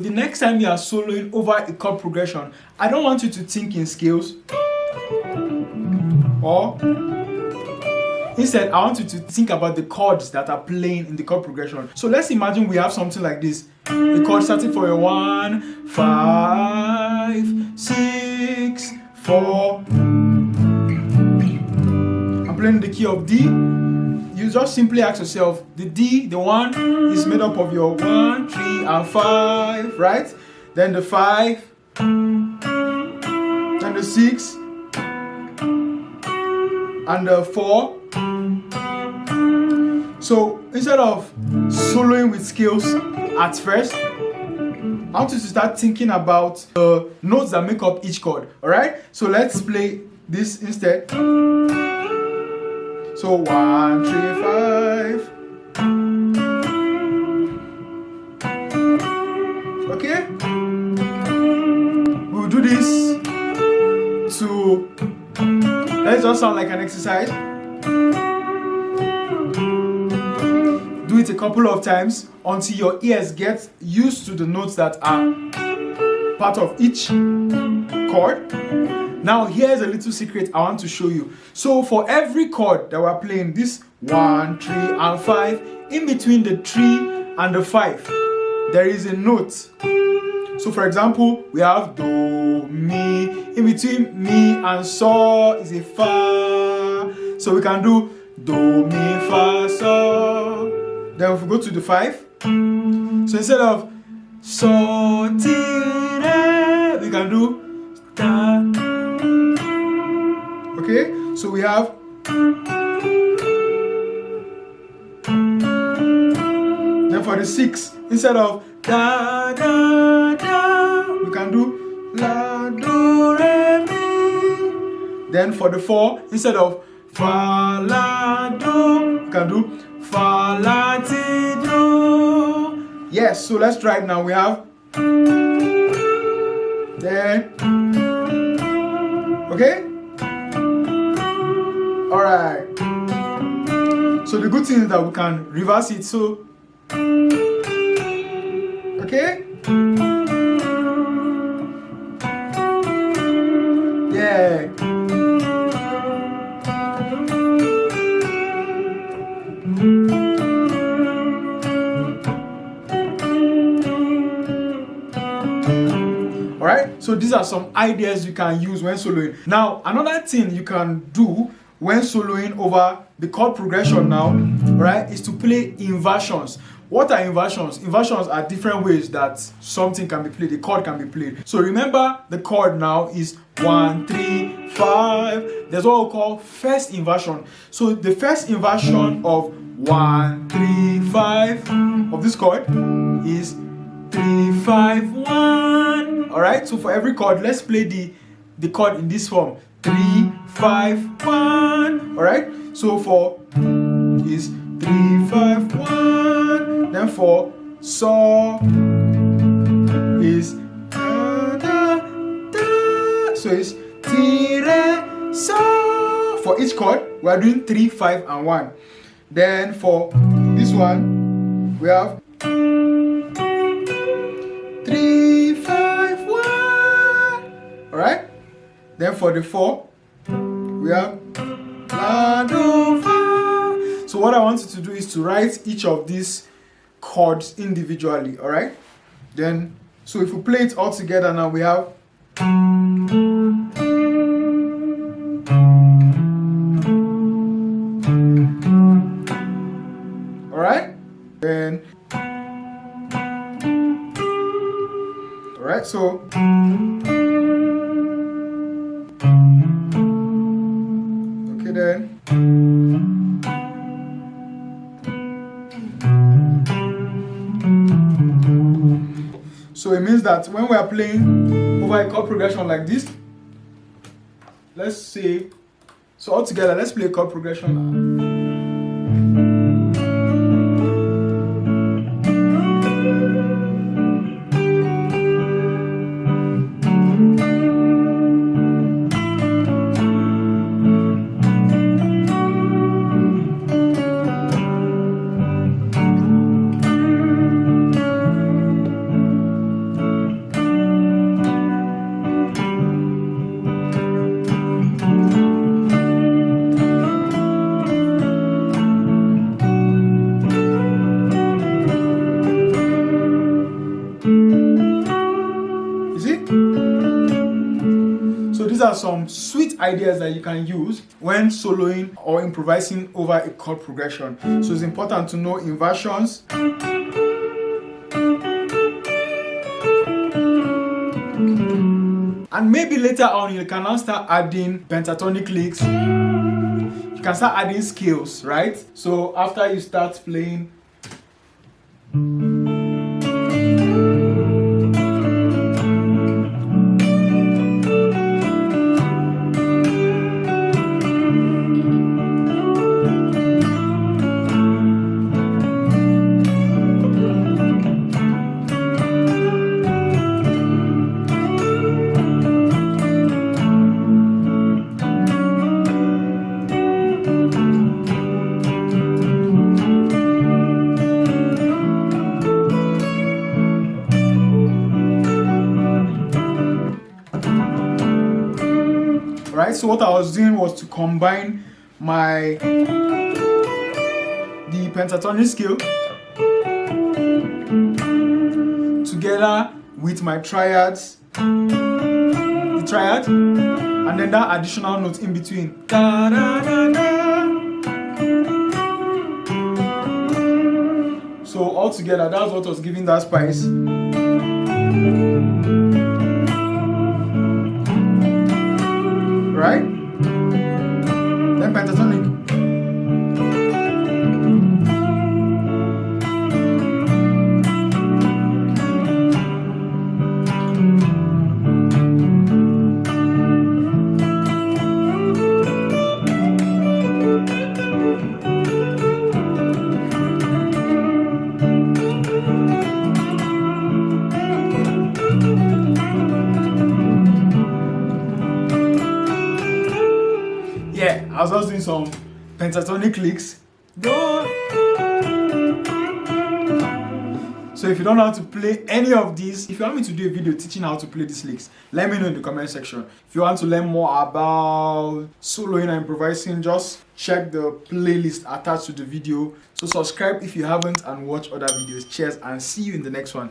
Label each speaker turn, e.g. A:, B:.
A: The next time you are soloing over a chord progression, I don't want you to think in scales, or instead I want you to think about the chords that are playing in the chord progression. So let's imagine we have something like this. A chord starting for a 1, 5, 6, 4. I'm playing the key of D. You just simply ask yourself, the D, the 1, is made up of your 1, 3, and 5, right? Then the 5, then the 6, and the 4. So instead of soloing with scales at first, I want you to start thinking about the notes that make up each chord. Alright? So let's play this instead. So 1, 3, 5. Okay? We'll do this to, let's just sound like an exercise. Do it a couple of times until your ears get used to the notes that are part of each chord. Now here's a little secret I want to show you. So for every chord that we're playing, this 1, 3, and 5, in between the 3 and the 5, there is a note. So for example, we have Do, Mi. In between Mi and So is a Fa. So we can do Do, Mi, Fa, So. Then if we go to the 5, so instead of So, Ti, Re, we can do Ta. Okay, so we have then for the 6, instead of Da, Da, Da, we can do La, Do, Re, Mi. Then for the 4, instead of Fa, La, Do, we can do Fa, La, Ti, Do. Yes, so let's try it now. We have then, okay? Alright. So the good thing is that we can reverse it. So, okay? Yeah. Alright, so these are some ideas you can use when soloing. Now, another thing you can do when soloing over the chord progression now, right, is to play inversions. What are inversions? Inversions are different ways that something can be played, the chord can be played. So remember, the chord now is 1, 3, 5. There's what we call first inversion. So the first inversion of 1, 3, 5 of this chord is 3, 5, 1. Alright, so for every chord, let's play the chord in this form. 3, 5, 1. Alright, so for is 3, 5, 1. Then for So is da, da, da. So it's Ti, Re, So. For each chord, we are doing 3, 5, and 1. Then for this one, we have 3, 5, 1. Alright? Then for the 4, we have La, Do, Fa. So what I want you to do is to write each of these chords individually. Alright? Then, so if we play it all together now, we have alright? Then alright, so okay then. So it means that when we are playing over a chord progression like this, let's say, so all together, let's play a chord progression. these are some sweet ideas that you can use when soloing or improvising over a chord progression. So it's important to know inversions, and maybe later on you can now start adding pentatonic licks. You can start adding scales, right? So after you start playing, right? So what I was doing was to combine the pentatonic scale together with my triads, the triad, and then that additional note in between. Da, da, da, da. So all together, that's what was giving that spice. Right? Then pentatonic. Yeah, I was just doing some pentatonic licks. So if you don't know how to play any of these, if you want me to do a video teaching how to play these licks, let me know in the comment section. If you want to learn more about soloing and improvising, just check the playlist attached to the video. So subscribe if you haven't and watch other videos. Cheers and see you in the next one.